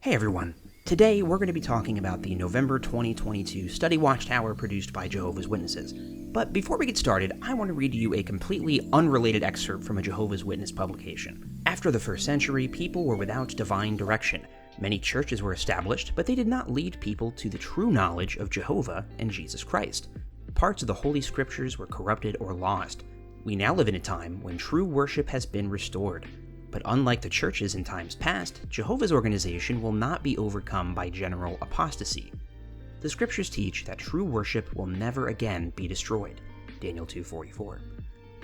Hey everyone, today we're going to be talking about the November 2022 Study Watchtower produced by Jehovah's Witnesses. But before we get started, I want to read to you a completely unrelated excerpt from a Jehovah's Witness publication. After the first century, people were without divine direction. Many churches were established, but they did not lead people to the true knowledge of Jehovah and Jesus Christ. Parts of the Holy Scriptures were corrupted or lost. We now live in a time when true worship has been restored. But unlike the churches in times past, Jehovah's organization will not be overcome by general apostasy. The scriptures teach that true worship will never again be destroyed. Daniel 2:44.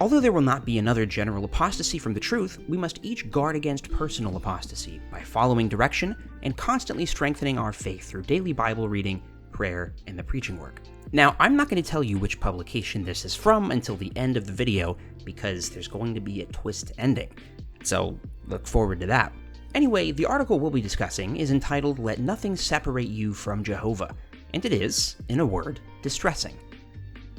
Although there will not be another general apostasy from the truth, we must each guard against personal apostasy by following direction and constantly strengthening our faith through daily Bible reading, prayer, and the preaching work. Now, I'm not going to tell you which publication this is from until the end of the video because there's going to be a twist ending. So, look forward to that. Anyway, the article we'll be discussing is entitled Let Nothing Separate You from Jehovah, and it is, in a word, distressing.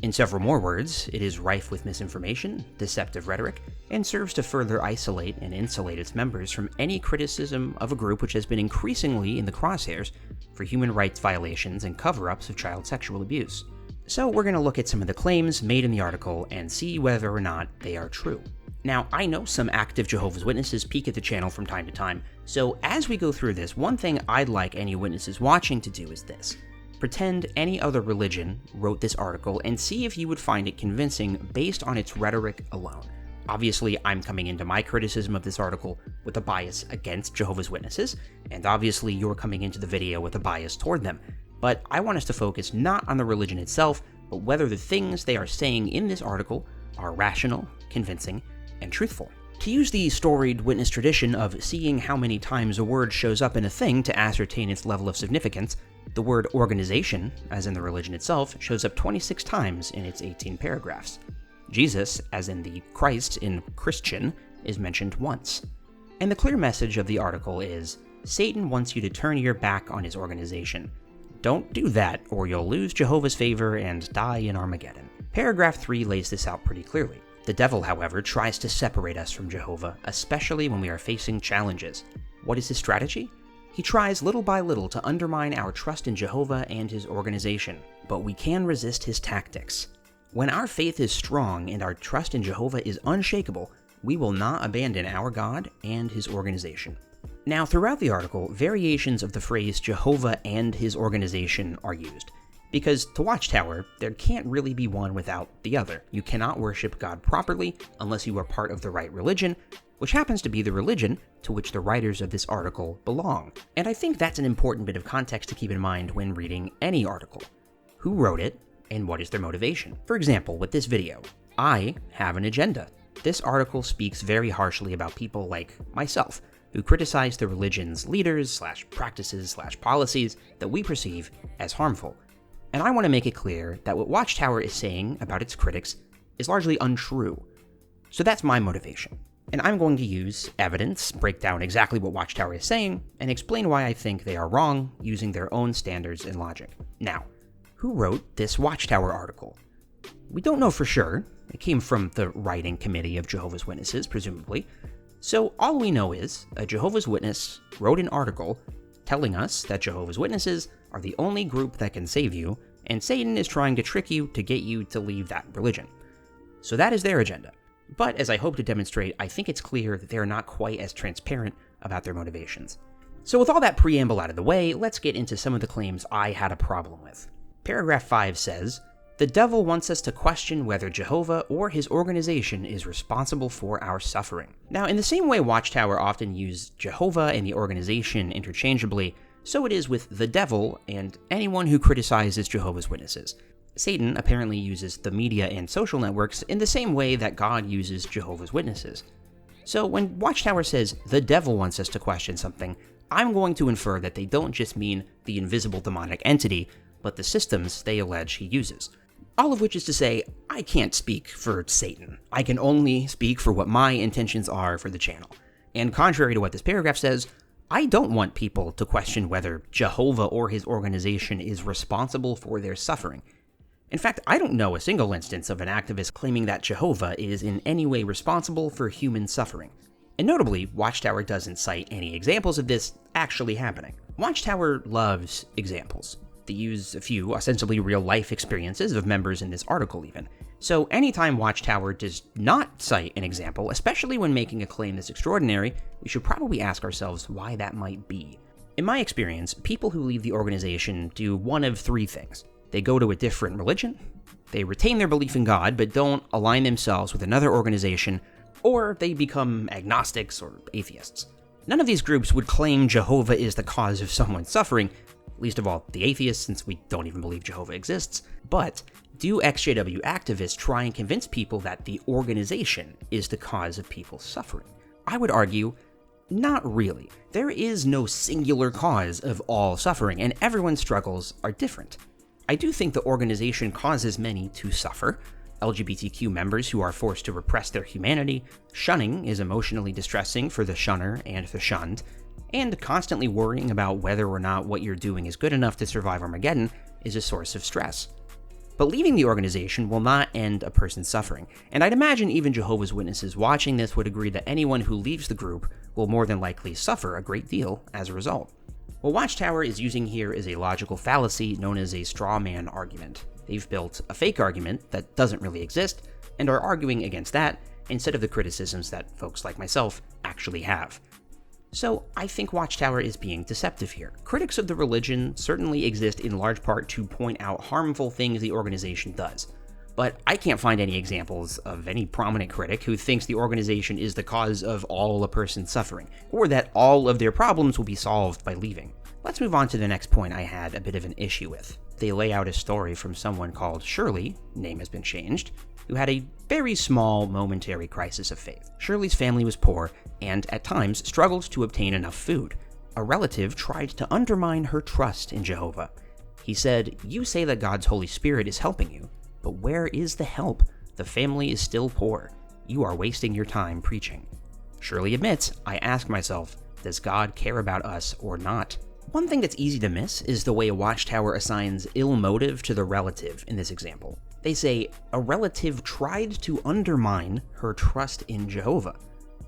In several more words, it is rife with misinformation, deceptive rhetoric, and serves to further isolate and insulate its members from any criticism of a group which has been increasingly in the crosshairs for human rights violations and cover-ups of child sexual abuse. So we're going to look at some of the claims made in the article and see whether or not they are true. Now, I know some active Jehovah's Witnesses peek at the channel from time to time, so as we go through this, one thing I'd like any witnesses watching to do is this. Pretend any other religion wrote this article and see if you would find it convincing based on its rhetoric alone. Obviously, I'm coming into my criticism of this article with a bias against Jehovah's Witnesses, and obviously you're coming into the video with a bias toward them. But I want us to focus not on the religion itself, but whether the things they are saying in this article are rational, convincing, and truthful. To use the storied witness tradition of seeing how many times a word shows up in a thing to ascertain its level of significance, the word organization, as in the religion itself, shows up 26 times in its 18 paragraphs. Jesus, as in the Christ in Christian, is mentioned once. And the clear message of the article is, Satan wants you to turn your back on his organization. Don't do that, or you'll lose Jehovah's favor and die in Armageddon. Paragraph 3 lays this out pretty clearly. The devil, however, tries to separate us from Jehovah, especially when we are facing challenges. What is his strategy? He tries little by little to undermine our trust in Jehovah and his organization, but we can resist his tactics. When our faith is strong and our trust in Jehovah is unshakable, we will not abandon our God and his organization. Now, throughout the article, variations of the phrase Jehovah and his organization are used. Because to Watchtower, there can't really be one without the other. You cannot worship God properly unless you are part of the right religion, which happens to be the religion to which the writers of this article belong. And I think that's an important bit of context to keep in mind when reading any article. Who wrote it, and what is their motivation? For example, with this video, I have an agenda. This article speaks very harshly about people like myself, who criticize the religion's leaders, practices, policies that we perceive as harmful. And I want to make it clear that what Watchtower is saying about its critics is largely untrue. So that's my motivation. And I'm going to use evidence, break down exactly what Watchtower is saying, and explain why I think they are wrong using their own standards and logic. Now, who wrote this Watchtower article? We don't know for sure. It came from the writing committee of Jehovah's Witnesses, presumably. So all we know is a Jehovah's Witness wrote an article telling us that Jehovah's Witnesses are the only group that can save you, and Satan is trying to trick you to get you to leave that religion. So that is their agenda. But as I hope to demonstrate, I think it's clear that they are not quite as transparent about their motivations. So with all that preamble out of the way, let's get into some of the claims I had a problem with. Paragraph 5 says, the devil wants us to question whether Jehovah or his organization is responsible for our suffering. Now, in the same way Watchtower often used Jehovah and the organization interchangeably, so it is with the devil and anyone who criticizes Jehovah's Witnesses. Satan apparently uses the media and social networks in the same way that God uses Jehovah's Witnesses. So when Watchtower says the devil wants us to question something, I'm going to infer that they don't just mean the invisible demonic entity, but the systems they allege he uses. All of which is to say, I can't speak for Satan. I can only speak for what my intentions are for the channel. And contrary to what this paragraph says, I don't want people to question whether Jehovah or his organization is responsible for their suffering. In fact, I don't know a single instance of an activist claiming that Jehovah is in any way responsible for human suffering. And notably, Watchtower doesn't cite any examples of this actually happening. Watchtower loves examples. They use a few ostensibly real-life experiences of members in this article even. So anytime Watchtower does not cite an example, especially when making a claim this extraordinary, we should probably ask ourselves why that might be. In my experience, people who leave the organization do one of three things. They go to a different religion, they retain their belief in God but don't align themselves with another organization, or they become agnostics or atheists. None of these groups would claim Jehovah is the cause of someone's suffering, least of all the atheists, since we don't even believe Jehovah exists. But do XJW activists try and convince people that the organization is the cause of people's suffering? I would argue, not really. There is no singular cause of all suffering, and everyone's struggles are different. I do think the organization causes many to suffer. LGBTQ members who are forced to repress their humanity, shunning is emotionally distressing for the shunner and the shunned, and constantly worrying about whether or not what you're doing is good enough to survive Armageddon is a source of stress. But leaving the organization will not end a person's suffering, and I'd imagine even Jehovah's Witnesses watching this would agree that anyone who leaves the group will more than likely suffer a great deal as a result. What Watchtower is using here is a logical fallacy known as a straw man argument. They've built a fake argument that doesn't really exist, and are arguing against that instead of the criticisms that folks like myself actually have. So I think Watchtower is being deceptive here. Critics of the religion certainly exist in large part to point out harmful things the organization does, but I can't find any examples of any prominent critic who thinks the organization is the cause of all a person's suffering, or that all of their problems will be solved by leaving. Let's move on to the next point I had a bit of an issue with. They lay out a story from someone called Shirley, name has been changed, who had a very small momentary crisis of faith. Shirley's family was poor and, at times, struggled to obtain enough food. A relative tried to undermine her trust in Jehovah. He said, "You say that God's Holy Spirit is helping you, but where is the help? The family is still poor. You are wasting your time preaching." Shirley admits, "I ask myself, does God care about us or not?" One thing that's easy to miss is the way Watchtower assigns ill motive to the relative in this example. They say, a relative tried to undermine her trust in Jehovah.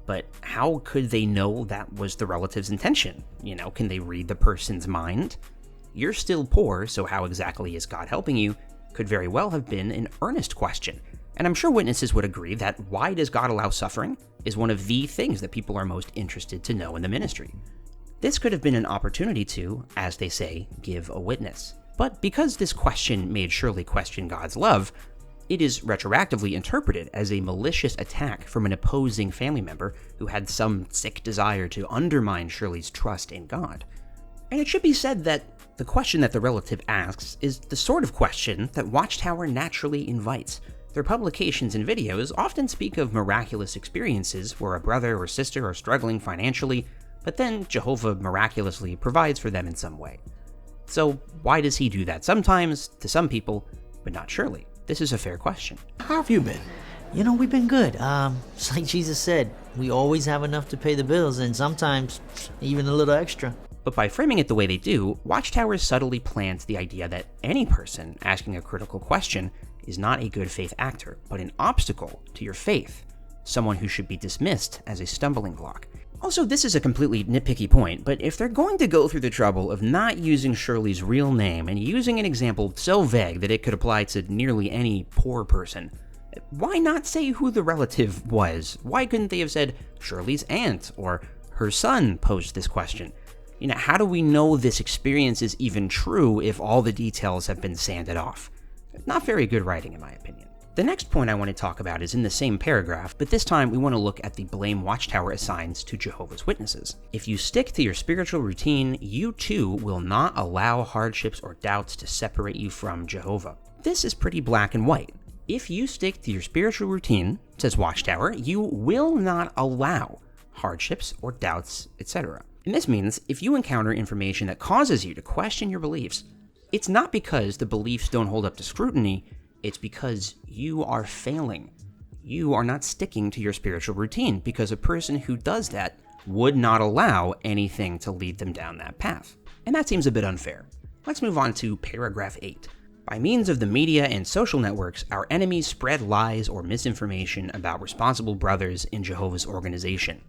But how could they know that was the relative's intention? Can they read the person's mind? You're still poor, so how exactly is God helping you? Could very well have been an earnest question. And I'm sure witnesses would agree that why does God allow suffering is one of the things that people are most interested to know in the ministry. This could have been an opportunity to, as they say, give a witness. But because this question made Shirley question God's love, it is retroactively interpreted as a malicious attack from an opposing family member who had some sick desire to undermine Shirley's trust in God. And it should be said that the question that the relative asks is the sort of question that Watchtower naturally invites. Their publications and videos often speak of miraculous experiences where a brother or sister are struggling financially, but then Jehovah miraculously provides for them in some way. So why does he do that sometimes, to some people, but not Shirley? This is a fair question. How have you been? We've been good. It's like Jesus said, we always have enough to pay the bills, and sometimes even a little extra. But by framing it the way they do, Watchtower subtly plants the idea that any person asking a critical question is not a good faith actor, but an obstacle to your faith, someone who should be dismissed as a stumbling block. Also, this is a completely nitpicky point, but if they're going to go through the trouble of not using Shirley's real name and using an example so vague that it could apply to nearly any poor person, why not say who the relative was? Why couldn't they have said Shirley's aunt or her son posed this question? How do we know this experience is even true if all the details have been sanded off? Not very good writing, in my opinion. The next point I want to talk about is in the same paragraph, but this time we want to look at the blame Watchtower assigns to Jehovah's Witnesses. If you stick to your spiritual routine, you too will not allow hardships or doubts to separate you from Jehovah. This is pretty black and white. If you stick to your spiritual routine, says Watchtower, you will not allow hardships or doubts, etc. And this means if you encounter information that causes you to question your beliefs, it's not because the beliefs don't hold up to scrutiny, it's because you are failing. You are not sticking to your spiritual routine, because a person who does that would not allow anything to lead them down that path. And that seems a bit unfair. Let's move on to paragraph 8. By means of the media and social networks, our enemies spread lies or misinformation about responsible brothers in Jehovah's organization.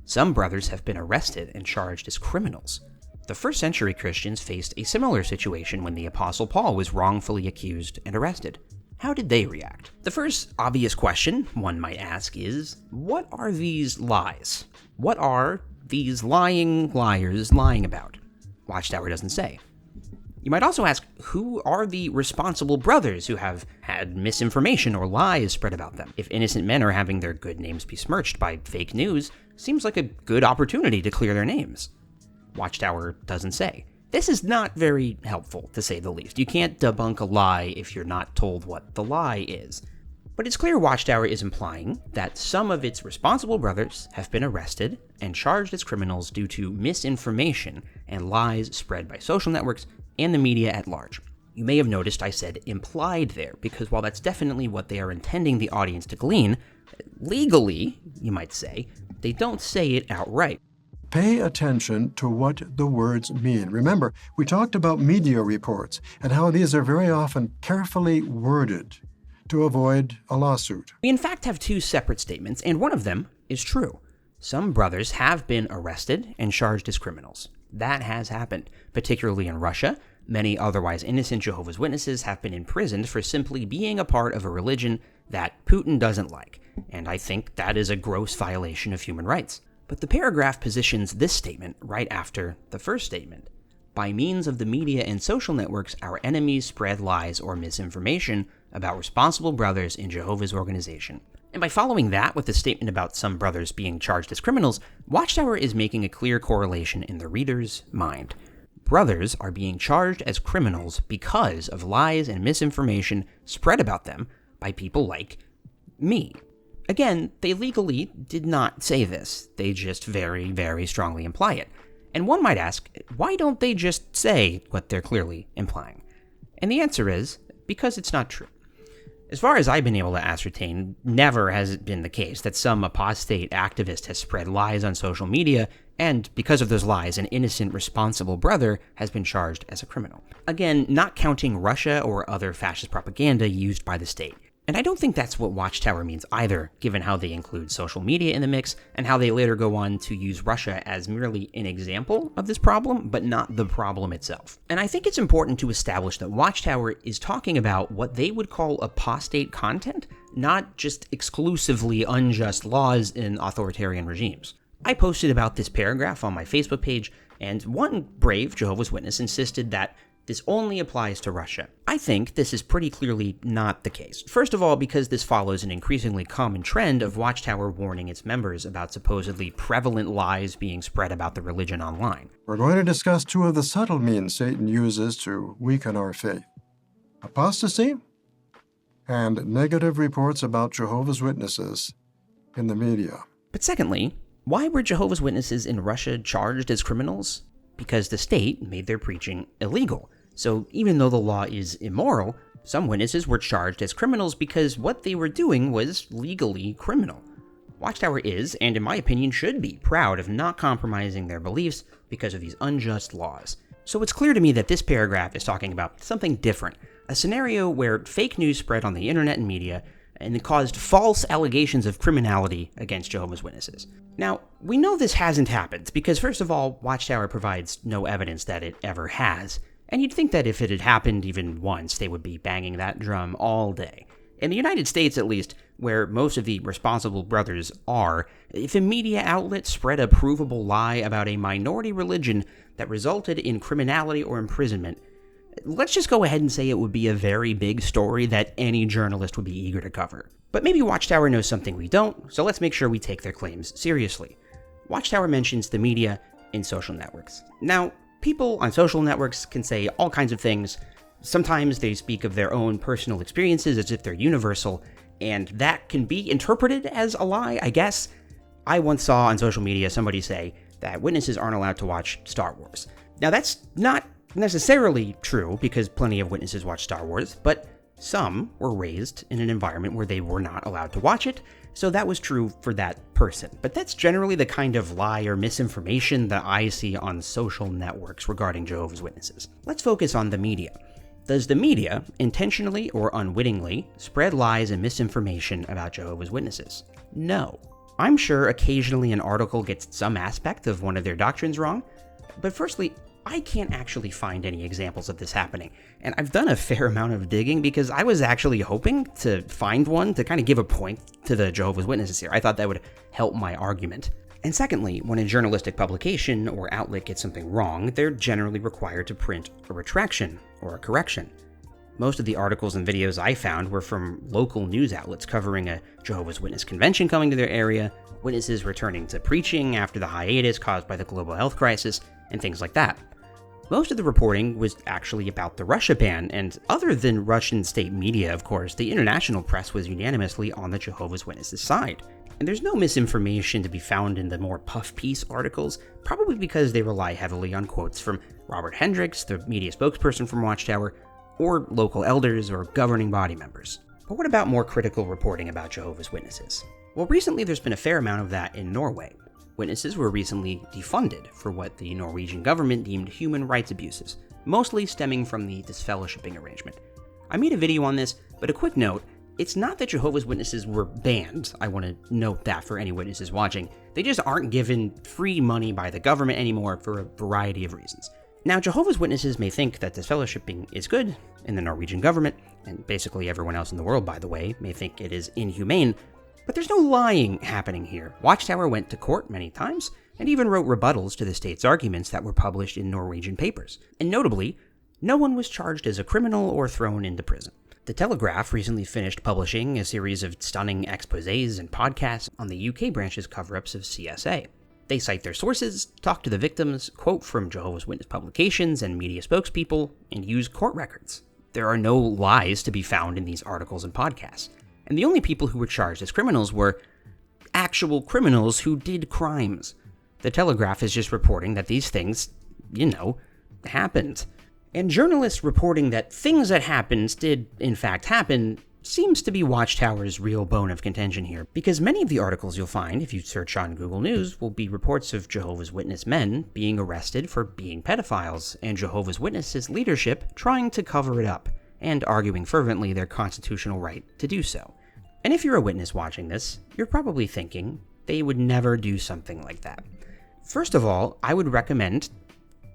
Some brothers have been arrested and charged as criminals. The first century Christians faced a similar situation when the Apostle Paul was wrongfully accused and arrested. How did they react? The first obvious question one might ask is, what are these lies? What are these lying liars lying about? Watchtower doesn't say. You might also ask, who are the responsible brothers who have had misinformation or lies spread about them? If innocent men are having their good names besmirched by fake news, seems like a good opportunity to clear their names. Watchtower doesn't say. This is not very helpful, to say the least. You can't debunk a lie if you're not told what the lie is. But it's clear Watchtower is implying that some of its responsible brothers have been arrested and charged as criminals due to misinformation and lies spread by social networks and the media at large. You may have noticed I said implied there, because while that's definitely what they are intending the audience to glean, legally, you might say, they don't say it outright. Pay attention to what the words mean. Remember, we talked about media reports and how these are very often carefully worded to avoid a lawsuit. We in fact have two separate statements, and one of them is true. Some brothers have been arrested and charged as criminals. That has happened, particularly in Russia. Many otherwise innocent Jehovah's Witnesses have been imprisoned for simply being a part of a religion that Putin doesn't like, and I think that is a gross violation of human rights. But the paragraph positions this statement right after the first statement. By means of the media and social networks, our enemies spread lies or misinformation about responsible brothers in Jehovah's organization. And by following that with the statement about some brothers being charged as criminals, Watchtower is making a clear correlation in the reader's mind. Brothers are being charged as criminals because of lies and misinformation spread about them by people like me. Again, they legally did not say this. They just very, very strongly imply it. And one might ask, why don't they just say what they're clearly implying? And the answer is, because it's not true. As far as I've been able to ascertain, never has it been the case that some apostate activist has spread lies on social media, and because of those lies, an innocent, responsible brother has been charged as a criminal. Again, not counting Russia or other fascist propaganda used by the state. And I don't think that's what Watchtower means either, given how they include social media in the mix, and how they later go on to use Russia as merely an example of this problem, but not the problem itself. And I think it's important to establish that Watchtower is talking about what they would call apostate content, not just exclusively unjust laws in authoritarian regimes. I posted about this paragraph on my Facebook page, and one brave Jehovah's Witness insisted that this only applies to Russia. I think this is pretty clearly not the case. First of all, because this follows an increasingly common trend of Watchtower warning its members about supposedly prevalent lies being spread about the religion online. We're going to discuss two of the subtle means Satan uses to weaken our faith: apostasy and negative reports about Jehovah's Witnesses in the media. But secondly, why were Jehovah's Witnesses in Russia charged as criminals? Because the state made their preaching illegal. So even though the law is immoral, some witnesses were charged as criminals because what they were doing was legally criminal. Watchtower is, and in my opinion should be, proud of not compromising their beliefs because of these unjust laws. So it's clear to me that this paragraph is talking about something different, a scenario where fake news spread on the internet and media and it caused false allegations of criminality against Jehovah's Witnesses. Now, we know this hasn't happened because, first of all, Watchtower provides no evidence that it ever has, and you'd think that if it had happened even once, they would be banging that drum all day. In the United States, at least, where most of the responsible brothers are, if a media outlet spread a provable lie about a minority religion that resulted in criminality or imprisonment, let's just go ahead and say it would be a very big story that any journalist would be eager to cover. But maybe Watchtower knows something we don't, so let's make sure we take their claims seriously. Watchtower mentions the media in social networks. Now, people on social networks can say all kinds of things. Sometimes they speak of their own personal experiences as if they're universal, and that can be interpreted as a lie, I guess. I once saw on social media somebody say that witnesses aren't allowed to watch Star Wars. Now, that's not necessarily true, because plenty of witnesses watch Star Wars, but some were raised in an environment where they were not allowed to watch it, so that was true for that person. But that's generally the kind of lie or misinformation that I see on social networks regarding Jehovah's Witnesses. Let's focus on the media. Does the media, intentionally or unwittingly, spread lies and misinformation about Jehovah's Witnesses? No. I'm sure occasionally an article gets some aspect of one of their doctrines wrong, but firstly, I can't actually find any examples of this happening, and I've done a fair amount of digging because I was actually hoping to find one to kind of give a point to the Jehovah's Witnesses here. I thought that would help my argument. And secondly, when a journalistic publication or outlet gets something wrong, they're generally required to print a retraction or a correction. Most of the articles and videos I found were from local news outlets covering a Jehovah's Witness convention coming to their area, witnesses returning to preaching after the hiatus caused by the global health crisis, and things like that. Most of the reporting was actually about the Russia ban, and other than Russian state media, of course, the international press was unanimously on the Jehovah's Witnesses' side. And there's no misinformation to be found in the more puff piece articles, probably because they rely heavily on quotes from Robert Hendricks, the media spokesperson from Watchtower, or local elders or governing body members. But what about more critical reporting about Jehovah's Witnesses? Well, recently there's been a fair amount of that in Norway. Witnesses were recently defunded for what the Norwegian government deemed human rights abuses, mostly stemming from the disfellowshipping arrangement. I made a video on this, but a quick note, it's not that Jehovah's Witnesses were banned. I want to note that for any witnesses watching. They just aren't given free money by the government anymore for a variety of reasons. Now, Jehovah's Witnesses may think that disfellowshipping is good, and the Norwegian government, and basically everyone else in the world, by the way, may think it is inhumane, but there's no lying happening here. Watchtower went to court many times, and even wrote rebuttals to the state's arguments that were published in Norwegian papers. And notably, no one was charged as a criminal or thrown into prison. The Telegraph recently finished publishing a series of stunning exposés and podcasts on the UK branch's cover-ups of CSA. They cite their sources, talk to the victims, quote from Jehovah's Witness publications and media spokespeople, and use court records. There are no lies to be found in these articles and podcasts. And the only people who were charged as criminals were actual criminals who did crimes. The Telegraph is just reporting that these things, happened. And journalists reporting that things that happened did, in fact, happen seems to be Watchtower's real bone of contention here, because many of the articles you'll find, if you search on Google News, will be reports of Jehovah's Witness men being arrested for being pedophiles, and Jehovah's Witnesses leadership trying to cover it up, and arguing fervently their constitutional right to do so. And if you're a witness watching this, you're probably thinking they would never do something like that. First of all, I would recommend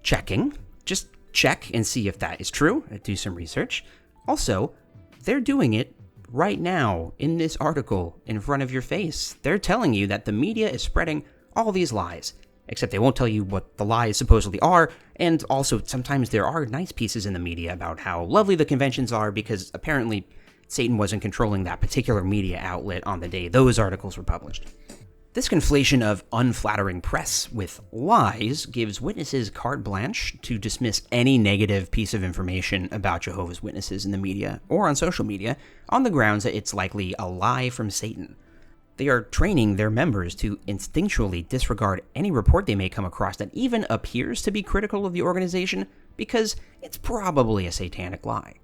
checking. Just check and see if that is true, do some research. Also, they're doing it right now in this article in front of your face. They're telling you that the media is spreading all these lies, except they won't tell you what the lies supposedly are, and also sometimes there are nice pieces in the media about how lovely the conventions are because apparently Satan wasn't controlling that particular media outlet on the day those articles were published. This conflation of unflattering press with lies gives witnesses carte blanche to dismiss any negative piece of information about Jehovah's Witnesses in the media or on social media on the grounds that it's likely a lie from Satan. They are training their members to instinctually disregard any report they may come across that even appears to be critical of the organization because it's probably a satanic lie.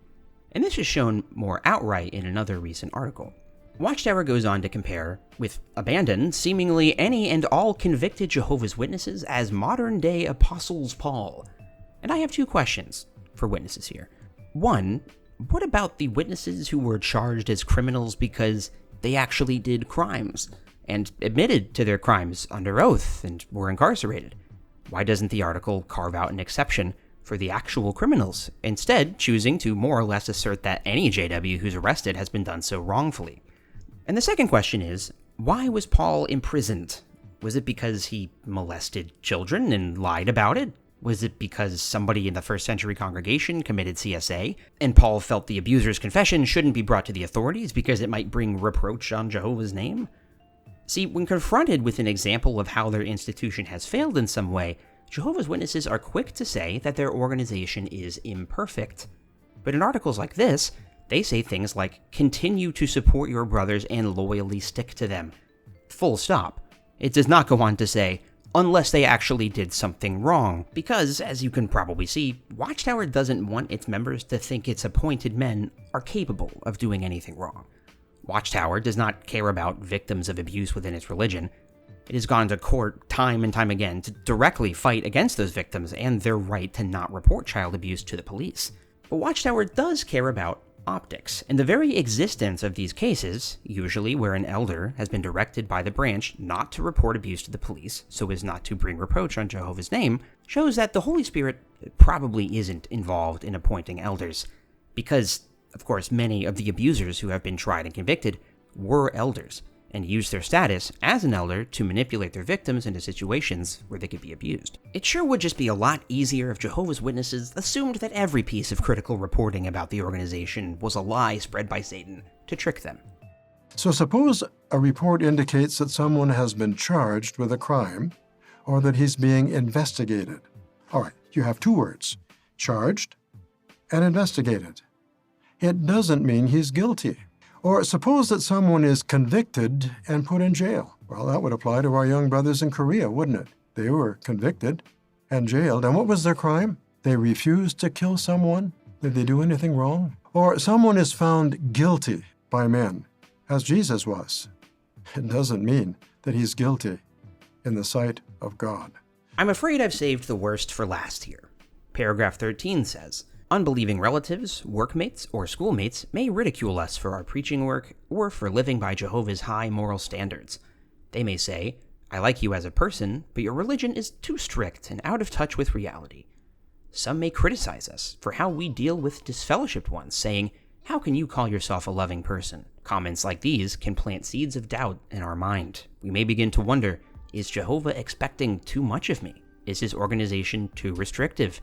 And this is shown more outright in another recent article. Watchtower goes on to compare, with abandon, seemingly any and all convicted Jehovah's Witnesses as modern-day Apostles Paul. And I have two questions for witnesses here. One, what about the witnesses who were charged as criminals because they actually did crimes, and admitted to their crimes under oath and were incarcerated? Why doesn't the article carve out an exception for the actual criminals, instead choosing to more or less assert that any JW who's arrested has been done so wrongfully? And the second question is, why was Paul imprisoned? Was it because he molested children and lied about it? Was it because somebody in the first century congregation committed CSA, and Paul felt the abuser's confession shouldn't be brought to the authorities because it might bring reproach on Jehovah's name? See, when confronted with an example of how their institution has failed in some way, Jehovah's Witnesses are quick to say that their organization is imperfect. But in articles like this, they say things like, continue to support your brothers and loyally stick to them. Full stop. It does not go on to say, unless they actually did something wrong, because, as you can probably see, Watchtower doesn't want its members to think its appointed men are capable of doing anything wrong. Watchtower does not care about victims of abuse within its religion. It has gone to court time and time again to directly fight against those victims and their right to not report child abuse to the police. But Watchtower does care about optics, and the very existence of these cases, usually where an elder has been directed by the branch not to report abuse to the police so as not to bring reproach on Jehovah's name, shows that the Holy Spirit probably isn't involved in appointing elders, because, of course, many of the abusers who have been tried and convicted were elders, and used their status as an elder to manipulate their victims into situations where they could be abused. It sure would just be a lot easier if Jehovah's Witnesses assumed that every piece of critical reporting about the organization was a lie spread by Satan to trick them. So suppose a report indicates that someone has been charged with a crime or that he's being investigated. All right, you have two words, charged and investigated. It doesn't mean he's guilty. Or suppose that someone is convicted and put in jail. Well, that would apply to our young brothers in Korea, wouldn't it? They were convicted and jailed. And what was their crime? They refused to kill someone? Did they do anything wrong? Or someone is found guilty by men, as Jesus was. It doesn't mean that he's guilty in the sight of God. I'm afraid I've saved the worst for last here. Paragraph 13 says, unbelieving relatives, workmates, or schoolmates may ridicule us for our preaching work or for living by Jehovah's high moral standards. They may say, I like you as a person, but your religion is too strict and out of touch with reality. Some may criticize us for how we deal with disfellowshipped ones, saying, how can you call yourself a loving person? Comments like these can plant seeds of doubt in our mind. We may begin to wonder, is Jehovah expecting too much of me? Is his organization too restrictive?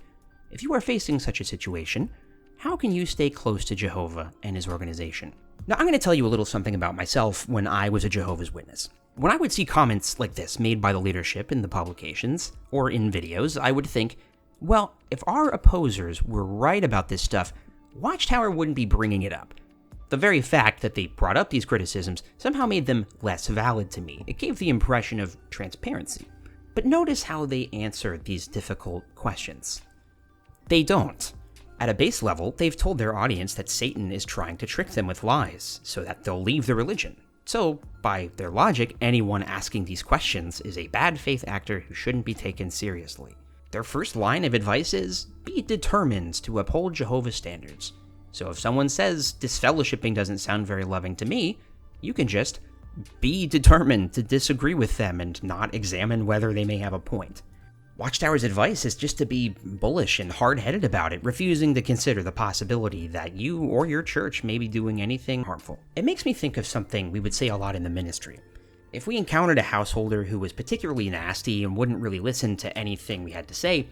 If you are facing such a situation, how can you stay close to Jehovah and his organization? Now, I'm going to tell you a little something about myself when I was a Jehovah's Witness. When I would see comments like this made by the leadership in the publications or in videos, I would think, well, if our opposers were right about this stuff, Watchtower wouldn't be bringing it up. The very fact that they brought up these criticisms somehow made them less valid to me. It gave the impression of transparency. But notice how they answer these difficult questions. They don't. At a base level, they've told their audience that Satan is trying to trick them with lies so that they'll leave the religion. So, by their logic, anyone asking these questions is a bad faith actor who shouldn't be taken seriously. Their first line of advice is, be determined to uphold Jehovah's standards. So if someone says disfellowshipping doesn't sound very loving to me, you can just be determined to disagree with them and not examine whether they may have a point. Watchtower's advice is just to be bullish and hard-headed about it, refusing to consider the possibility that you or your church may be doing anything harmful. It makes me think of something we would say a lot in the ministry. If we encountered a householder who was particularly nasty and wouldn't really listen to anything we had to say,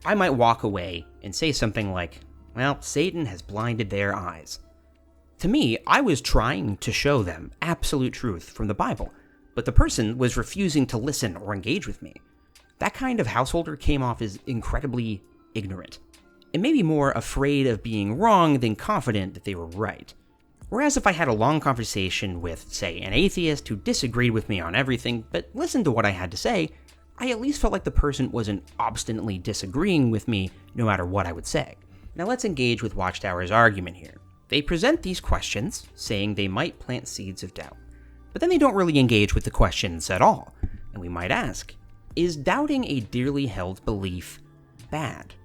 I might walk away and say something like, well, Satan has blinded their eyes. To me, I was trying to show them absolute truth from the Bible, but the person was refusing to listen or engage with me. That kind of householder came off as incredibly ignorant, and maybe more afraid of being wrong than confident that they were right. Whereas if I had a long conversation with, say, an atheist who disagreed with me on everything, but listened to what I had to say, I at least felt like the person wasn't obstinately disagreeing with me no matter what I would say. Now let's engage with Watchtower's argument here. They present these questions, saying they might plant seeds of doubt, but then they don't really engage with the questions at all, and we might ask, is doubting a dearly held belief bad?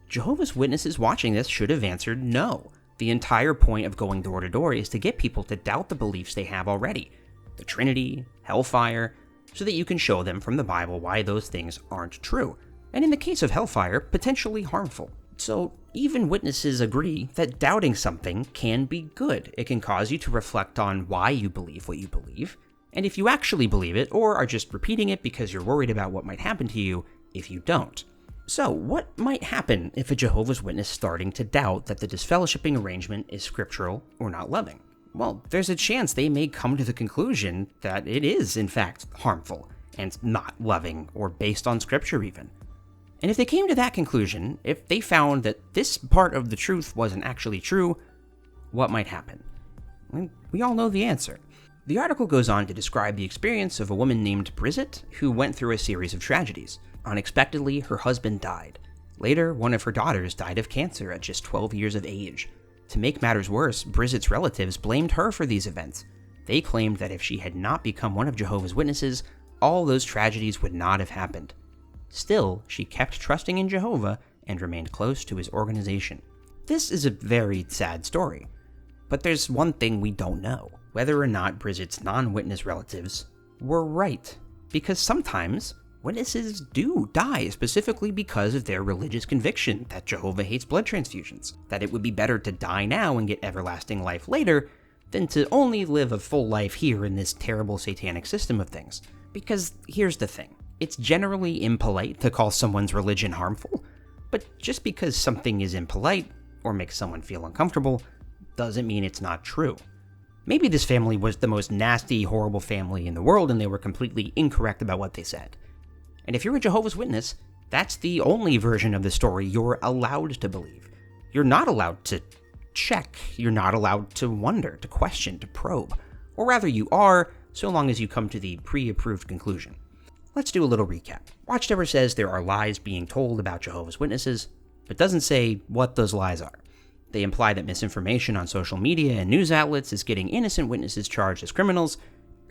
Jehovah's Witnesses watching this should have answered no. The entire point of going door to door is to get people to doubt the beliefs they have already, the Trinity, hellfire, so that you can show them from the Bible why those things aren't true, and in the case of hellfire, potentially harmful. So even witnesses agree that doubting something can be good. It can cause you to reflect on why you believe what you believe, and if you actually believe it, or are just repeating it because you're worried about what might happen to you if you don't. So, what might happen if a Jehovah's Witness starting to doubt that the disfellowshipping arrangement is scriptural or not loving? Well, there's a chance they may come to the conclusion that it is, in fact, harmful and not loving or based on scripture even. And if they came to that conclusion, if they found that this part of the truth wasn't actually true, what might happen? We all know the answer. The article goes on to describe the experience of a woman named Bridget who went through a series of tragedies. Unexpectedly, her husband died. Later, one of her daughters died of cancer at just 12 years of age. To make matters worse, Bridget's relatives blamed her for these events. They claimed that if she had not become one of Jehovah's Witnesses, all those tragedies would not have happened. Still, she kept trusting in Jehovah and remained close to his organization. This is a very sad story. But there's one thing we don't know, whether or not Bridget's non-witness relatives were right. Because sometimes witnesses do die specifically because of their religious conviction that Jehovah hates blood transfusions, that it would be better to die now and get everlasting life later than to only live a full life here in this terrible satanic system of things. Because here's the thing, it's generally impolite to call someone's religion harmful, but just because something is impolite or makes someone feel uncomfortable doesn't mean it's not true. Maybe this family was the most nasty, horrible family in the world and they were completely incorrect about what they said. And if you're a Jehovah's Witness, that's the only version of the story you're allowed to believe. You're not allowed to check, you're not allowed to wonder, to question, to probe. Or rather you are, so long as you come to the pre-approved conclusion. Let's do a little recap. Watchtower says there are lies being told about Jehovah's Witnesses, but doesn't say what those lies are. They imply that misinformation on social media and news outlets is getting innocent witnesses charged as criminals,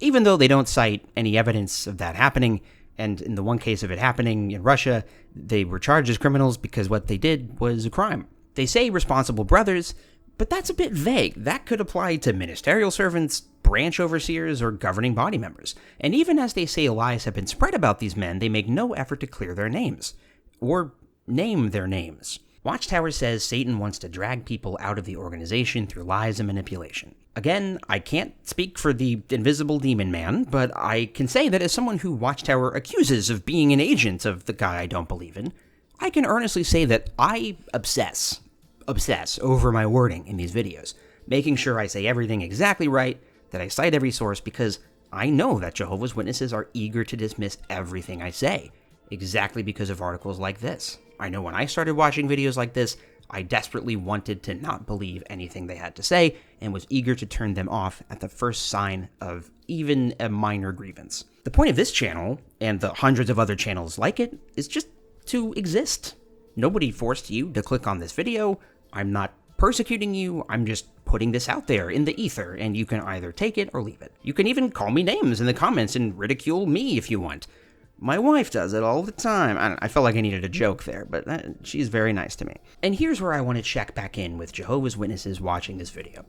even though they don't cite any evidence of that happening, and in the one case of it happening in Russia, they were charged as criminals because what they did was a crime. They say responsible brothers, but that's a bit vague. That could apply to ministerial servants, branch overseers, or governing body members. And even as they say lies have been spread about these men, they make no effort to clear their names, or name their names. Watchtower says Satan wants to drag people out of the organization through lies and manipulation. Again, I can't speak for the invisible demon man, but I can say that as someone who Watchtower accuses of being an agent of the guy I don't believe in, I can earnestly say that I obsess over my wording in these videos, making sure I say everything exactly right, that I cite every source, because I know that Jehovah's Witnesses are eager to dismiss everything I say, exactly because of articles like this. I know when I started watching videos like this, I desperately wanted to not believe anything they had to say and was eager to turn them off at the first sign of even a minor grievance. The point of this channel, and the hundreds of other channels like it, is just to exist. Nobody forced you to click on this video. I'm not persecuting you, I'm just putting this out there in the ether, and you can either take it or leave it. You can even call me names in the comments and ridicule me if you want. My wife does it all the time. I felt like I needed a joke there, but she's very nice to me. And here's where I want to check back in with Jehovah's Witnesses watching this video.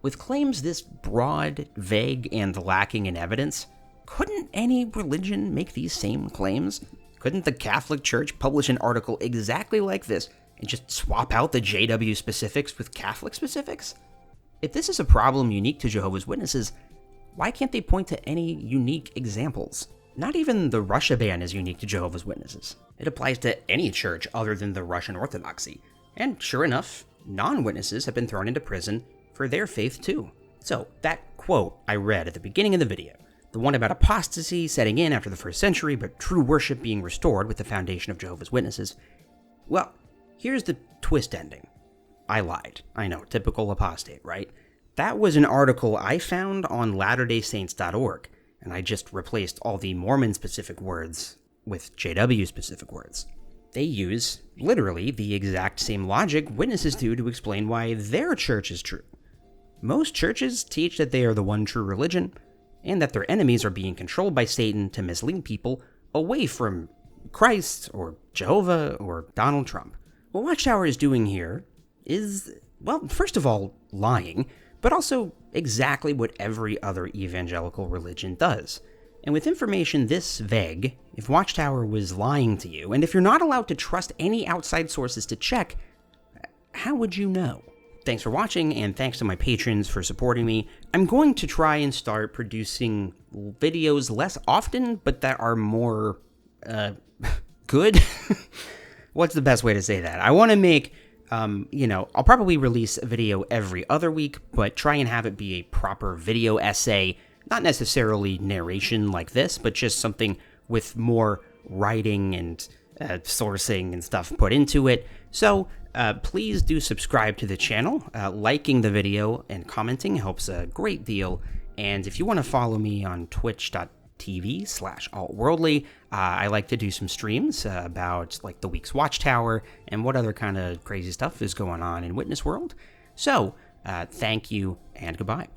With claims this broad, vague, and lacking in evidence, couldn't any religion make these same claims? Couldn't the Catholic Church publish an article exactly like this and just swap out the JW specifics with Catholic specifics? If this is a problem unique to Jehovah's Witnesses, why can't they point to any unique examples? Not even the Russia ban is unique to Jehovah's Witnesses. It applies to any church other than the Russian Orthodoxy. And sure enough, non-witnesses have been thrown into prison for their faith too. So that quote I read at the beginning of the video, the one about apostasy setting in after the first century, but true worship being restored with the foundation of Jehovah's Witnesses, well, here's the twist ending. I lied. I know, typical apostate, right? That was an article I found on latterdaysaints.org. And I just replaced all the Mormon-specific words with JW-specific words. They use, literally, the exact same logic witnesses do to explain why their church is true. Most churches teach that they are the one true religion, and that their enemies are being controlled by Satan to mislead people away from Christ, or Jehovah, or Donald Trump. What Watchtower is doing here is, well, first of all, lying, but also exactly what every other evangelical religion does. And with information this vague, if Watchtower was lying to you, and if you're not allowed to trust any outside sources to check, how would you know? Thanks for watching, and thanks to my patrons for supporting me. I'm going to try and start producing videos less often, but that are more, good? What's the best way to say that? I want to make I'll probably release a video every other week, but try and have it be a proper video essay, not necessarily narration like this, but just something with more writing and sourcing and stuff put into it. So please do subscribe to the channel. Liking the video and commenting helps a great deal. And if you want to follow me on twitch.tv/altworldly, I like to do some streams about like the week's Watchtower and what other kind of crazy stuff is going on in Witness World. So thank you and goodbye.